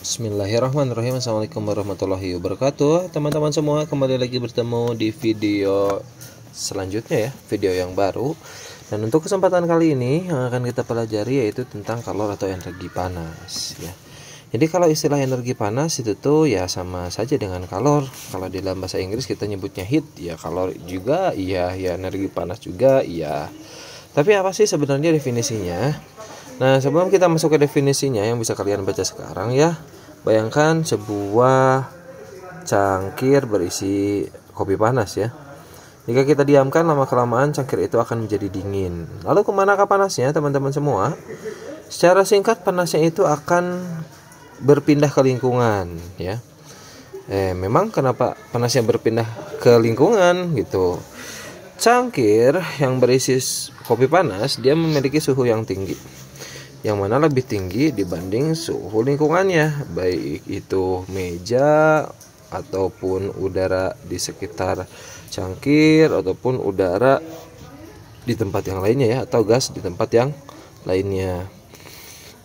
Bismillahirrahmanirrahim. Assalamualaikum warahmatullahi wabarakatuh. Teman-teman semua, kembali lagi bertemu di video selanjutnya ya, video yang baru. Dan untuk kesempatan kali ini yang akan kita pelajari yaitu tentang kalor atau energi panas ya. Jadi kalau istilah energi panas itu tuh ya sama saja dengan kalor. Kalau di dalam bahasa Inggris kita nyebutnya heat, ya kalor juga iya, ya energi panas juga iya. Tapi apa sih sebenarnya definisinya? Nah, sebelum kita masuk ke definisinya yang bisa kalian baca sekarang ya, bayangkan sebuah cangkir berisi kopi panas ya. Jika kita diamkan lama-kelamaan cangkir itu akan menjadi dingin. Lalu kemanakah panasnya teman-teman semua? Secara singkat panasnya itu akan berpindah ke lingkungan ya. Memang kenapa panasnya berpindah ke lingkungan gitu? Cangkir yang berisi kopi panas dia memiliki suhu yang tinggi, yang mana lebih tinggi dibanding suhu lingkungannya, baik itu meja ataupun udara di sekitar cangkir ataupun udara di tempat yang lainnya ya, atau gas di tempat yang lainnya.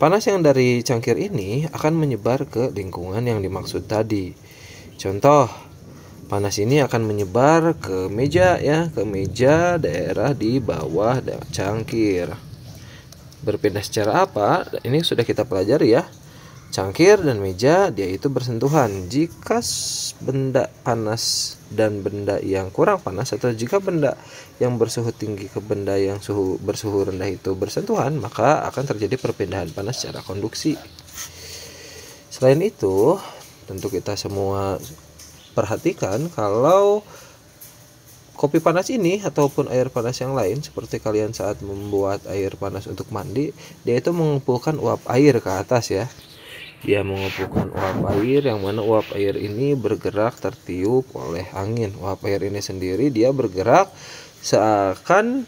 Panas yang dari cangkir ini akan menyebar ke lingkungan yang dimaksud tadi. Contoh, panas ini akan menyebar ke meja ya, ke meja daerah di bawah cangkir. Berpindah secara apa? Ini sudah kita pelajari ya. Cangkir dan meja dia itu bersentuhan. Jika benda panas dan benda yang kurang panas, atau jika benda yang bersuhu tinggi ke benda yang bersuhu rendah itu bersentuhan, maka akan terjadi perpindahan panas secara konduksi. Selain itu, tentu kita semua perhatikan kalau kopi panas ini ataupun air panas yang lain, seperti kalian saat membuat air panas untuk mandi, dia itu mengumpulkan uap air ke atas ya. Dia mengumpulkan uap air, yang mana uap air ini bergerak tertiup oleh angin. Uap air ini sendiri dia bergerak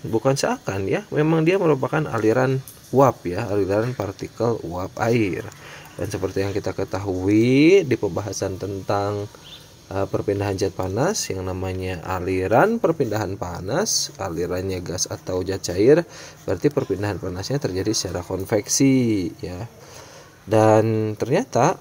bukan seakan ya, memang dia merupakan aliran uap ya, aliran partikel uap air. Dan seperti yang kita ketahui di pembahasan tentang perpindahan zat panas, yang namanya aliran perpindahan panas, alirannya gas atau zat cair, berarti perpindahan panasnya terjadi secara konveksi ya. Dan ternyata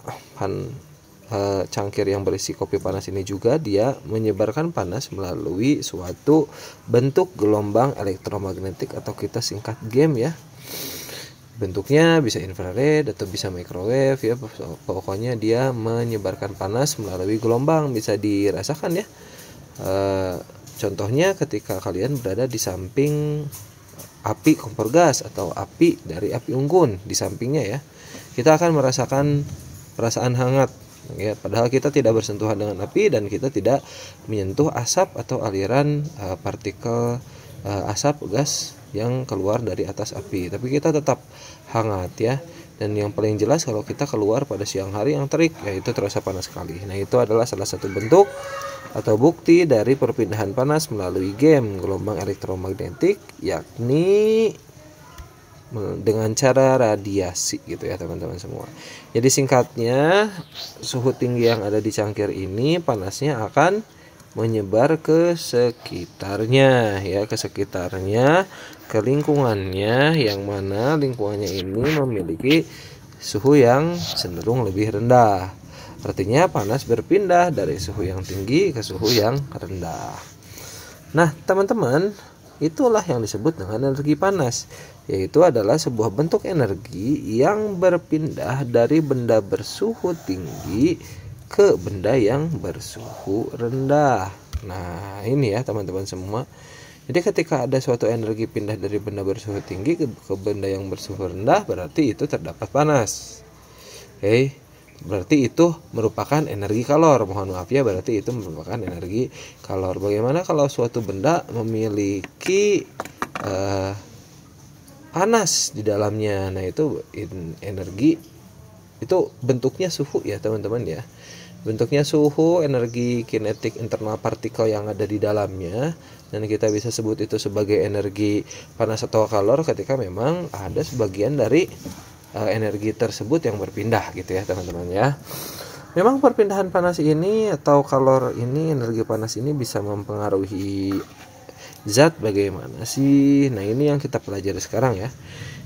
cangkir yang berisi kopi panas ini juga dia menyebarkan panas melalui suatu bentuk gelombang elektromagnetik, atau kita singkat GEM ya. Bentuknya bisa infrared atau bisa microwave ya, pokoknya dia menyebarkan panas melalui gelombang, bisa dirasakan ya. Contohnya ketika kalian berada di samping api kompor gas atau api dari api unggun di sampingnya ya, kita akan merasakan perasaan hangat ya, padahal kita tidak bersentuhan dengan api dan kita tidak menyentuh asap atau aliran partikel asap gas yang keluar dari atas api, tapi kita tetap hangat ya. Dan yang paling jelas kalau kita keluar pada siang hari yang terik, yaitu terasa panas sekali. Nah, itu adalah salah satu bentuk atau bukti dari perpindahan panas melalui GEM, gelombang elektromagnetik, yakni dengan cara radiasi gitu ya teman-teman semua. Jadi singkatnya, suhu tinggi yang ada di cangkir ini panasnya akan menyebar ke sekitarnya ya, ke sekitarnya, ke lingkungannya, yang mana lingkungannya ini memiliki suhu yang cenderung lebih rendah. Artinya panas berpindah dari suhu yang tinggi ke suhu yang rendah. Nah teman-teman, itulah yang disebut dengan energi panas, yaitu adalah sebuah bentuk energi yang berpindah dari benda bersuhu tinggi ke benda yang bersuhu rendah. Nah ini ya teman-teman semua. Jadi ketika ada suatu energi pindah dari benda bersuhu tinggi ke benda yang bersuhu rendah, berarti itu terdapat panas. Oke, berarti itu merupakan energi kalor. Mohon maaf ya, berarti itu merupakan energi kalor. Bagaimana kalau suatu benda memiliki panas di dalamnya? Nah itu energi, itu bentuknya suhu ya teman-teman ya. Bentuknya suhu, energi kinetik internal partikel yang ada di dalamnya, dan kita bisa sebut itu sebagai energi panas atau kalor ketika memang ada sebagian dari energi tersebut yang berpindah gitu ya teman-teman ya. Memang perpindahan panas ini atau kalor ini, energi panas ini bisa mempengaruhi zat bagaimana sih? Nah ini yang kita pelajari sekarang ya.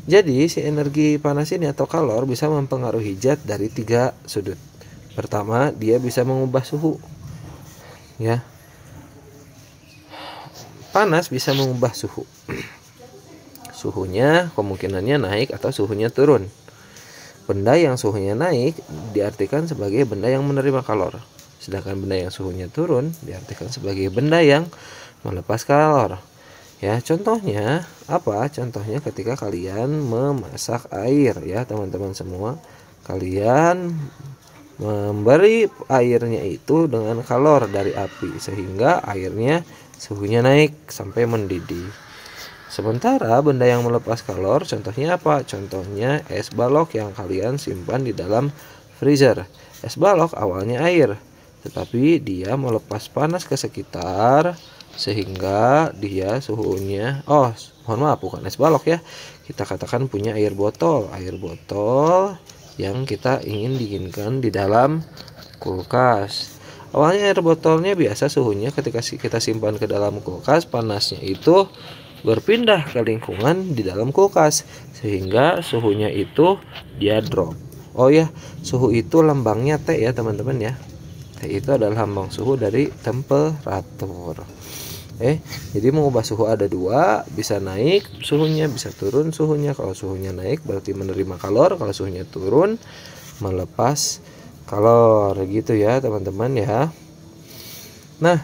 Jadi si energi panas ini atau kalor bisa mempengaruhi zat dari 3 sudut. Pertama, dia bisa mengubah suhu. Ya. Panas bisa mengubah suhu. Suhunya kemungkinannya naik atau suhunya turun. Benda yang suhunya naik diartikan sebagai benda yang menerima kalor. Sedangkan benda yang suhunya turun diartikan sebagai benda yang melepas kalor. Ya, contohnya apa? Contohnya ketika kalian memasak air ya, teman-teman semua. Kalian memberi airnya itu dengan kalor dari api sehingga airnya suhunya naik sampai mendidih. Sementara benda yang melepas kalor contohnya apa? Contohnya es balok yang kalian simpan di dalam freezer. Es balok awalnya air, tetapi dia melepas panas ke sekitar sehingga dia suhunya, mohon maaf, bukan es balok ya. Kita katakan punya air botol yang kita ingin dinginkan di dalam kulkas. Awalnya air botolnya biasa suhunya, ketika kita simpan ke dalam kulkas, panasnya itu berpindah ke lingkungan di dalam kulkas sehingga suhunya itu dia drop. Oh ya, suhu itu lambangnya T ya teman-teman ya. T itu adalah lambang suhu dari temperatur. Jadi mengubah suhu ada 2, bisa naik suhunya, bisa turun suhunya. Kalau suhunya naik berarti menerima kalor, kalau suhunya turun melepas kalor, gitu ya teman-teman ya. Nah,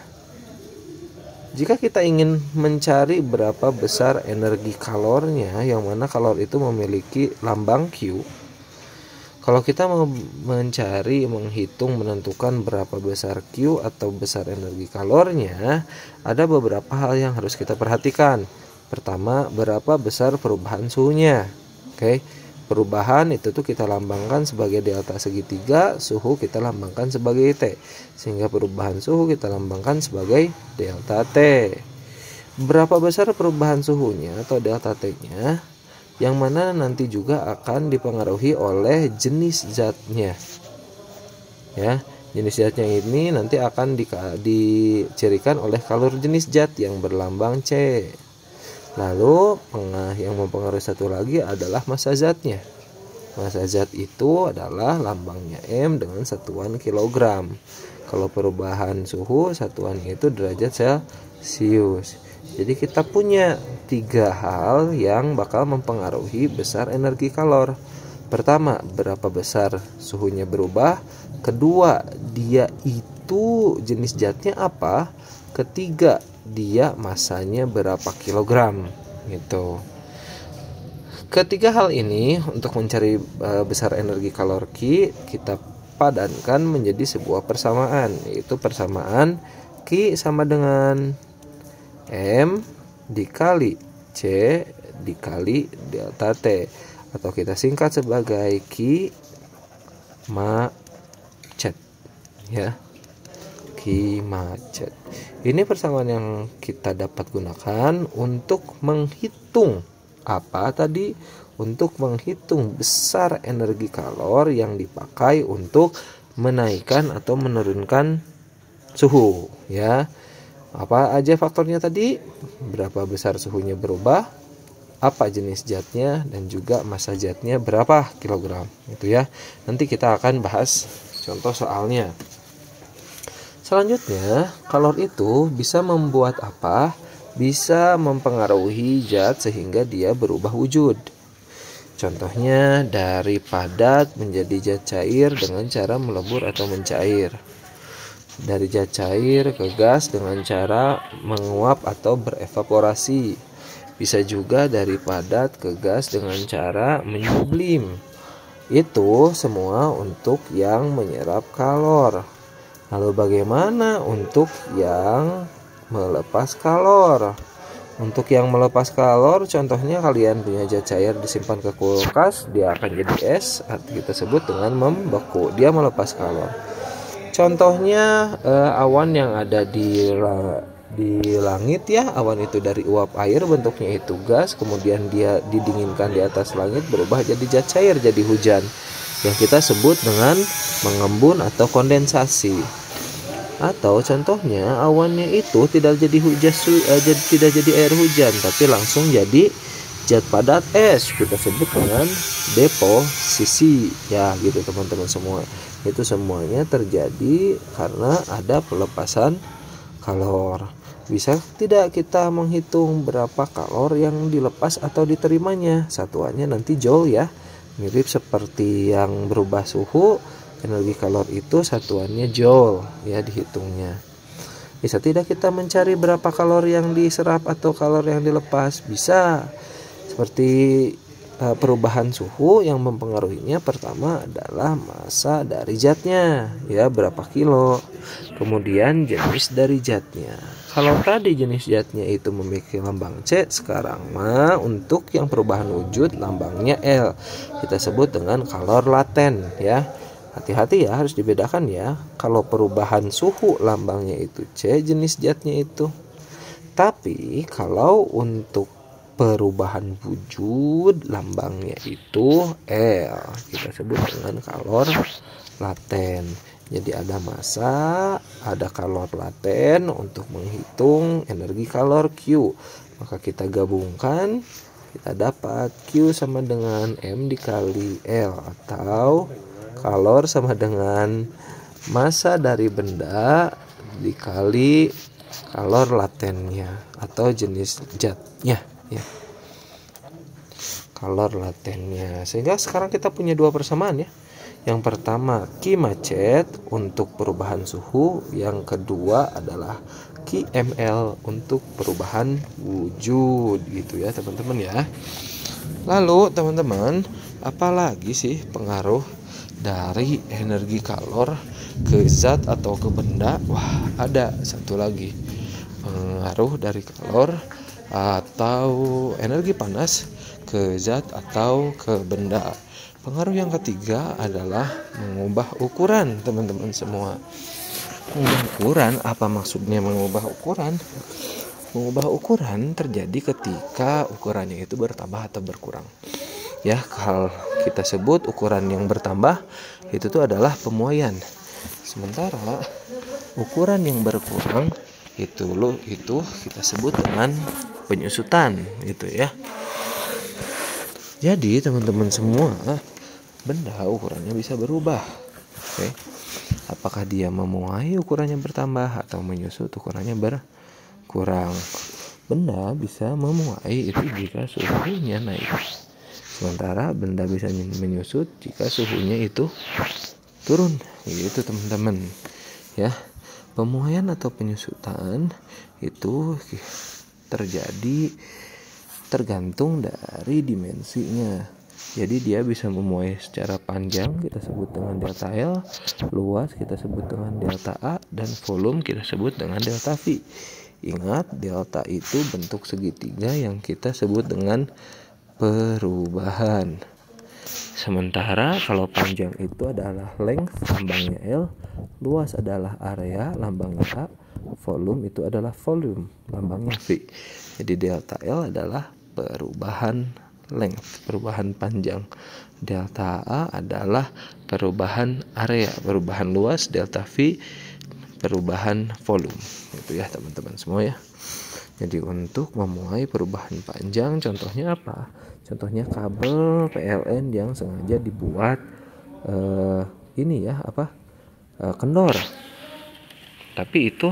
jika kita ingin mencari berapa besar energi kalornya, yang mana kalor itu memiliki lambang Q. Kalau kita mau mencari, menghitung, menentukan berapa besar Q atau besar energi kalornya, ada beberapa hal yang harus kita perhatikan. Pertama, berapa besar perubahan suhunya. Perubahan itu tuh kita lambangkan sebagai delta segitiga, suhu kita lambangkan sebagai T. Sehingga perubahan suhu kita lambangkan sebagai delta T. Berapa besar perubahan suhunya atau delta T-nya, yang mana nanti juga akan dipengaruhi oleh jenis zatnya. Ya, jenis zatnya ini nanti akan dicirikan oleh kalor jenis zat yang berlambang C. Lalu yang mempengaruhi satu lagi adalah massa zatnya. Massa zat itu adalah lambangnya M dengan satuan kilogram. Kalau perubahan suhu satuannya itu derajat Celcius. Jadi kita punya 3 hal yang bakal mempengaruhi besar energi kalor. Pertama, berapa besar suhunya berubah. Kedua, dia itu jenis zatnya apa. Ketiga, dia masanya berapa kilogram gitu. Ketiga hal ini untuk mencari besar energi kalor Q, kita padankan menjadi sebuah persamaan, yaitu persamaan Q sama dengan M dikali C dikali delta T, atau kita singkat sebagai Q macet ya. Q macet. Ini persamaan yang kita dapat gunakan untuk menghitung apa tadi? Untuk menghitung besar energi kalor yang dipakai untuk menaikkan atau menurunkan suhu ya. Apa aja faktornya tadi? Berapa besar suhunya berubah, apa jenis zatnya, dan juga massa zatnya berapa kilogram itu ya. Nanti kita akan bahas contoh soalnya. Selanjutnya, kalor itu bisa membuat apa? Bisa mempengaruhi zat sehingga dia berubah wujud. Contohnya dari padat menjadi zat cair dengan cara melebur atau mencair. Dari zat cair ke gas dengan cara menguap atau berevaporasi. Bisa juga dari padat ke gas dengan cara menyublim. Itu semua untuk yang menyerap kalor. Lalu bagaimana untuk yang melepas kalor? Untuk yang melepas kalor, contohnya kalian punya zat cair disimpan ke kulkas, dia akan jadi es, kita sebut dengan membeku. Dia melepas kalor. Contohnya awan yang ada di langit ya. Awan itu dari uap air, bentuknya itu gas, kemudian dia didinginkan di atas langit, berubah jadi zat cair, jadi hujan, yang kita sebut dengan mengembun atau kondensasi. Atau contohnya awannya itu tidak jadi tidak jadi air hujan, tapi langsung jadi zat padat es kita sebut dengan deposisi ya gitu teman-teman semua. Itu semuanya terjadi karena ada pelepasan kalor. Bisa tidak kita menghitung berapa kalor yang dilepas atau diterimanya? Satuannya nanti joule ya. Mirip seperti yang berubah suhu, energi kalor itu satuannya joule ya dihitungnya. Bisa tidak kita mencari berapa kalor yang diserap atau kalor yang dilepas? Bisa. Seperti perubahan suhu yang mempengaruhinya pertama adalah massa dari zatnya ya berapa kilo, kemudian jenis dari zatnya. Kalau tadi jenis zatnya itu memiliki lambang C, sekarang mah untuk yang perubahan wujud lambangnya L, kita sebut dengan kalor laten ya. Hati-hati ya, harus dibedakan ya. Kalau perubahan suhu lambangnya itu C jenis zatnya itu, tapi kalau untuk perubahan wujud lambangnya itu L, kita sebut dengan kalor laten. Jadi ada massa, ada kalor laten untuk menghitung energi kalor Q. Maka kita gabungkan, kita dapat Q sama dengan M dikali L, atau kalor sama dengan massa dari benda dikali kalor latennya atau jenis zatnya ya, kalor latennya. Sehingga sekarang kita punya dua persamaan ya. Yang pertama Q macet untuk perubahan suhu, yang kedua adalah Q ml untuk perubahan wujud gitu ya teman-teman ya. Lalu teman-teman, apalagi sih pengaruh dari energi kalor ke zat atau ke benda? Wah, ada satu lagi pengaruh dari kalor atau energi panas ke zat atau ke benda. Pengaruh yang ketiga adalah mengubah ukuran teman-teman semua. Mengubah ukuran, apa maksudnya mengubah ukuran? Mengubah ukuran terjadi ketika ukurannya itu bertambah atau berkurang. Ya, kalau kita sebut ukuran yang bertambah itu tuh adalah pemuaian. Sementara ukuran yang berkurang itu kita sebut dengan penyusutan gitu ya. Jadi teman-teman semua, benda ukurannya bisa berubah. Oke. Apakah dia memuai ukurannya bertambah atau menyusut ukurannya berkurang? Benda bisa memuai itu jika suhunya naik. Sementara benda bisa menyusut jika suhunya itu turun. Gitu teman-teman. Ya. Pemuaian atau penyusutan itu terjadi tergantung dari dimensinya. Jadi dia bisa memuai secara panjang, kita sebut dengan delta L, luas kita sebut dengan delta A, dan volume kita sebut dengan delta V. Ingat, delta itu bentuk segitiga yang kita sebut dengan perubahan. Sementara kalau panjang itu adalah length, lambangnya L, luas adalah area, lambangnya A, volume itu adalah volume, lambangnya V. Jadi delta L adalah perubahan length, perubahan panjang. Delta A adalah perubahan area, perubahan luas. Delta V perubahan volume. Itu ya teman-teman semua ya. Jadi untuk memuai perubahan panjang, contohnya apa? Contohnya kabel PLN yang sengaja dibuat kendor. Tapi itu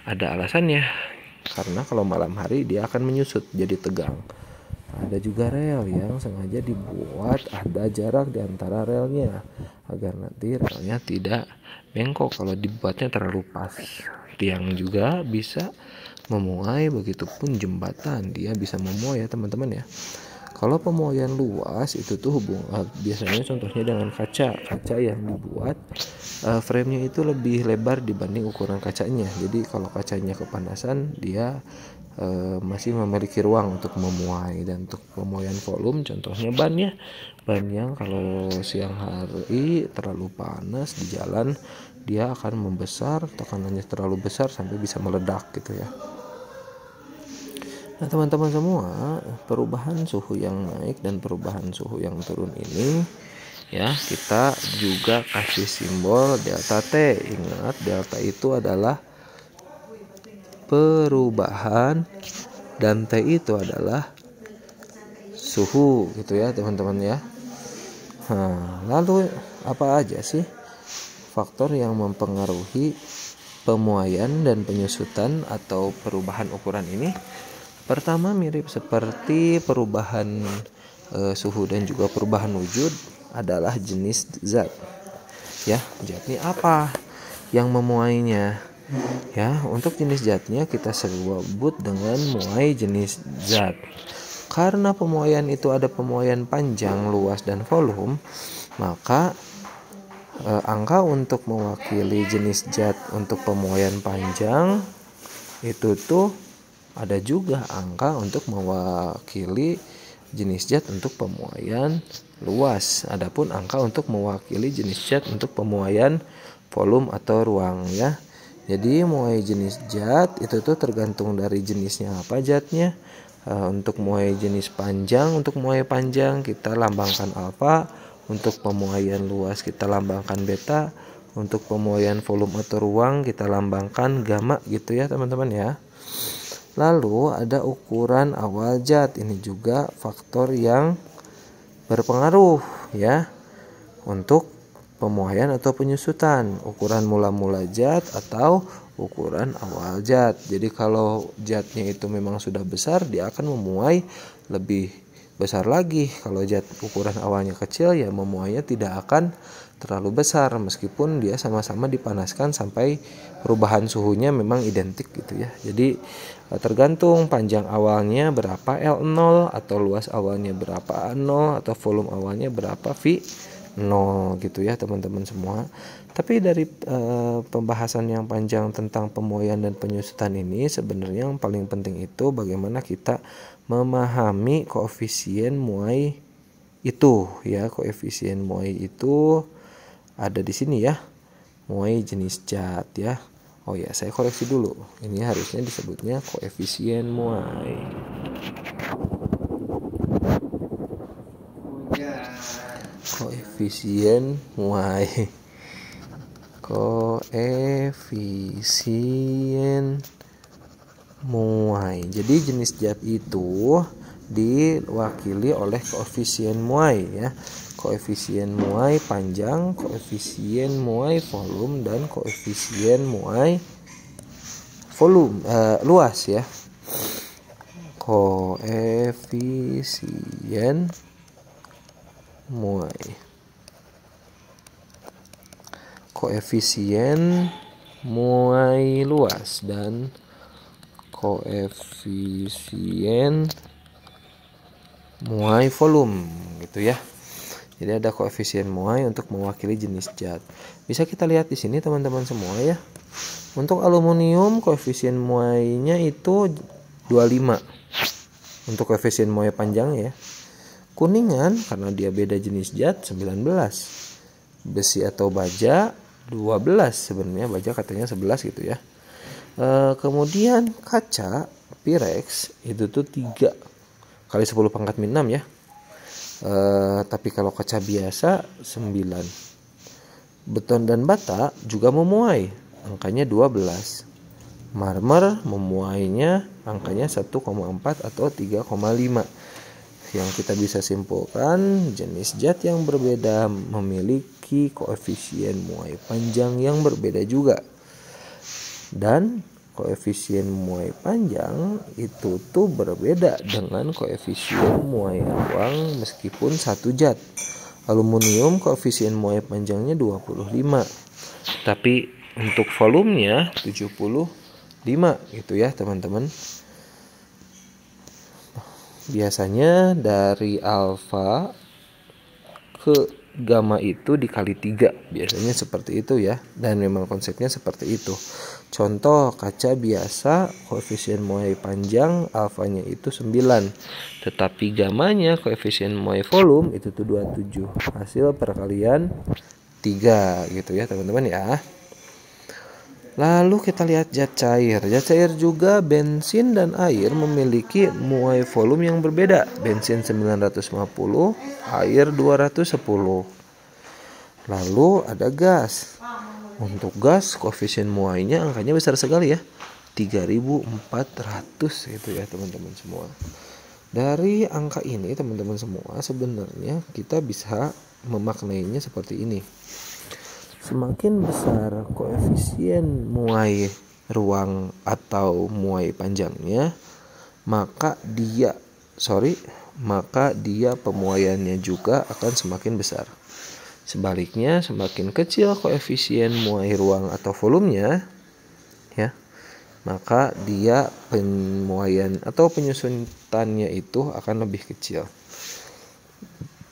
ada alasannya, karena kalau malam hari dia akan menyusut jadi tegang. Ada juga rel yang sengaja dibuat ada jarak di antara relnya agar nanti relnya tidak bengkok kalau dibuatnya terlalu pas. Tiang juga bisa memuai, begitupun jembatan dia bisa memuai ya teman-teman ya. Kalau pemuaian luas itu tuh biasanya contohnya dengan kaca yang dibuat frame-nya itu lebih lebar dibanding ukuran kacanya. Jadi kalau kacanya kepanasan dia masih memiliki ruang untuk memuai. Dan untuk pemuaian volume contohnya ban yang kalau siang hari terlalu panas di jalan dia akan membesar, tekanannya terlalu besar sampai bisa meledak gitu ya. Nah teman-teman semua, perubahan suhu yang naik dan perubahan suhu yang turun ini ya kita juga kasih simbol delta T. Ingat, delta itu adalah perubahan dan T itu adalah suhu gitu ya teman-teman ya. Nah, lalu apa aja sih faktor yang mempengaruhi pemuaian dan penyusutan atau perubahan ukuran ini? Pertama, mirip seperti perubahan suhu dan juga perubahan wujud adalah jenis zat. Ya, zatnya apa yang memuainya? Ya, untuk jenis zatnya kita sebut dengan muai jenis zat. Karena pemuaian itu ada pemuaian panjang, luas, dan volume, maka angka untuk mewakili jenis zat untuk pemuaian panjang itu tuh ada juga angka untuk mewakili jenis zat untuk pemuaian luas. Adapun angka untuk mewakili jenis zat untuk pemuaian volume atau ruang ya. Jadi muai jenis zat itu tuh tergantung dari jenisnya apa zatnya. Untuk muai jenis panjang, untuk muai panjang kita lambangkan alfa. Untuk pemuaian luas kita lambangkan beta. Untuk pemuaian volume atau ruang kita lambangkan gamma gitu ya teman-teman ya. Lalu ada ukuran awal zat. Ini juga faktor yang berpengaruh ya untuk pemuaian atau penyusutan. Ukuran mula-mula zat atau ukuran awal zat. Jadi kalau zatnya itu memang sudah besar, dia akan memuai lebih besar lagi. Kalau zat ukuran awalnya kecil, ya memuainya tidak akan terlalu besar meskipun dia sama-sama dipanaskan sampai perubahan suhunya memang identik gitu ya. Jadi tergantung panjang awalnya berapa L0 atau luas awalnya berapa A0 atau volume awalnya berapa V0 gitu ya teman-teman semua. Tapi dari pembahasan yang panjang tentang pemuaian dan penyusutan ini, sebenarnya yang paling penting itu bagaimana kita memahami koefisien muai itu ya. Koefisien muai itu ada di sini ya, muai jenis zat ya. Oh ya, saya koreksi dulu. Ini harusnya disebutnya koefisien muai. Koefisien muai. Koefisien muai. Jadi jenis zat itu diwakili oleh koefisien muai ya. Koefisien muai panjang, koefisien muai volume, dan koefisien muai volume luas ya. Koefisien muai, koefisien muai luas, dan koefisien muai volume gitu ya. Jadi ada koefisien muai untuk mewakili jenis zat. Bisa kita lihat di sini teman-teman semua ya. Untuk aluminium koefisien muainya itu 25. Untuk koefisien muai panjang ya. Kuningan karena dia beda jenis zat 19. Besi atau baja 12, sebenarnya baja katanya 11 gitu ya. Kemudian kaca Pyrex itu tuh 3 kali 10 pangkat min 6 ya. Tapi kalau kaca biasa 9. Beton dan bata juga memuai, angkanya 12. Marmer memuainya angkanya 1,4 atau 3,5. Yang kita bisa simpulkan, jenis zat yang berbeda memiliki koefisien muai panjang yang berbeda juga. Dan koefisien muai panjang itu tuh berbeda dengan koefisien muai ruang meskipun satu zat. Aluminium koefisien muai panjangnya 25, tapi untuk volumenya 75 gitu ya teman-teman. Biasanya dari alfa ke gamma itu dikali 3, biasanya seperti itu ya, dan memang konsepnya seperti itu. Contoh kaca biasa koefisien muai panjang alfanya itu 9, tetapi gamanya koefisien muai volume itu tuh 27. Hasil perkalian 3 gitu ya teman-teman ya. Lalu kita lihat zat cair. Zat cair juga bensin dan air memiliki muai volume yang berbeda. Bensin 950, air 210. Lalu ada gas. Untuk gas koefisien muainya angkanya besar sekali ya. 3400 gitu ya teman-teman semua. Dari angka ini teman-teman semua, sebenarnya kita bisa memaknainya seperti ini. Semakin besar koefisien muai ruang atau muai panjangnya, maka dia pemuaiannya juga akan semakin besar. Sebaliknya, semakin kecil koefisien muai ruang atau volumenya, ya, maka dia pemuaian atau penyusutannya itu akan lebih kecil.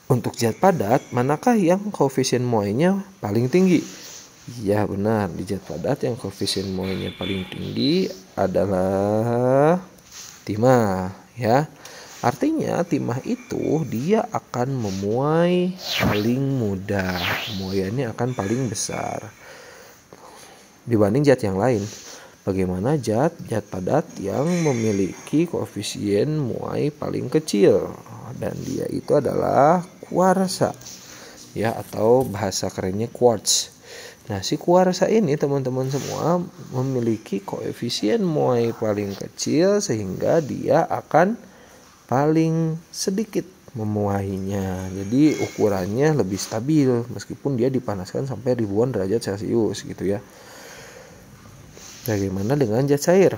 Untuk zat padat, manakah yang koefisien muainya paling tinggi? Ya benar, di zat padat yang koefisien muainya paling tinggi adalah timah, ya. Artinya timah itu dia akan memuai paling mudah, pemuaiannya akan paling besar dibanding zat yang lain. Bagaimana zat padat yang memiliki koefisien muai paling kecil, dan dia itu adalah kuarsa, ya, atau bahasa kerennya quartz. Nah, si kuarsa ini teman-teman semua memiliki koefisien muai paling kecil sehingga dia akan paling sedikit memuainya. Jadi ukurannya lebih stabil meskipun dia dipanaskan sampai ribuan derajat Celcius gitu ya. Bagaimana dengan zat cair?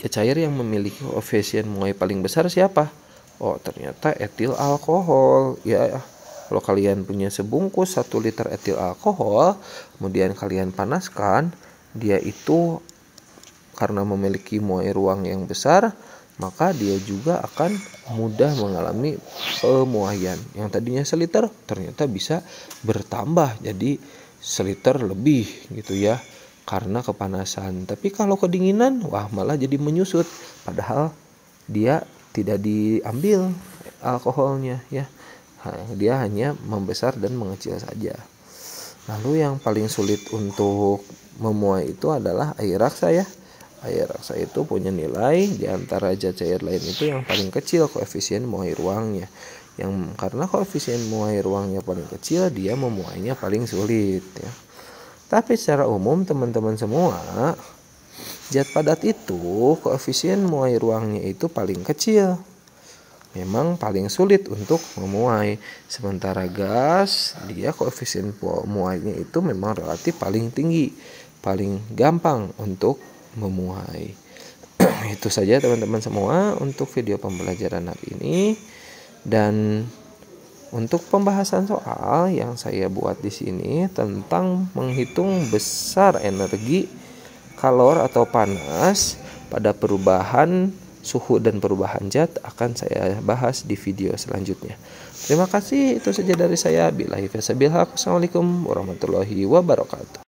Zat cair yang memiliki koefisien muai paling besar siapa? Oh, ternyata etil alkohol. Ya, kalau kalian punya sebungkus 1 liter etil alkohol, kemudian kalian panaskan, dia itu karena memiliki muai ruang yang besar, maka dia juga akan mudah mengalami pemuaian. Yang tadinya seliter ternyata bisa bertambah jadi seliter lebih gitu ya, karena kepanasan. Tapi kalau kedinginan, wah malah jadi menyusut, padahal dia tidak diambil alkoholnya ya. Dia hanya membesar dan mengecil saja. Lalu yang paling sulit untuk memuai itu adalah air raksa ya. Air raksa itu punya nilai di antara zat cair lain itu yang paling kecil koefisien muai ruangnya. Yang karena koefisien muai ruangnya paling kecil, dia memuainya paling sulit ya. Tapi secara umum teman-teman semua, zat padat itu koefisien muai ruangnya itu paling kecil. Memang paling sulit untuk memuai. Sementara gas, dia koefisien muainya itu memang relatif paling tinggi, paling gampang untuk memuai. Itu saja teman-teman semua untuk video pembelajaran hari ini. Dan untuk pembahasan soal yang saya buat di sini tentang menghitung besar energi kalor atau panas pada perubahan suhu dan perubahan zat akan saya bahas di video selanjutnya. Terima kasih, itu saja dari saya. Billahi taufiq. Assalamualaikum warahmatullahi wabarakatuh.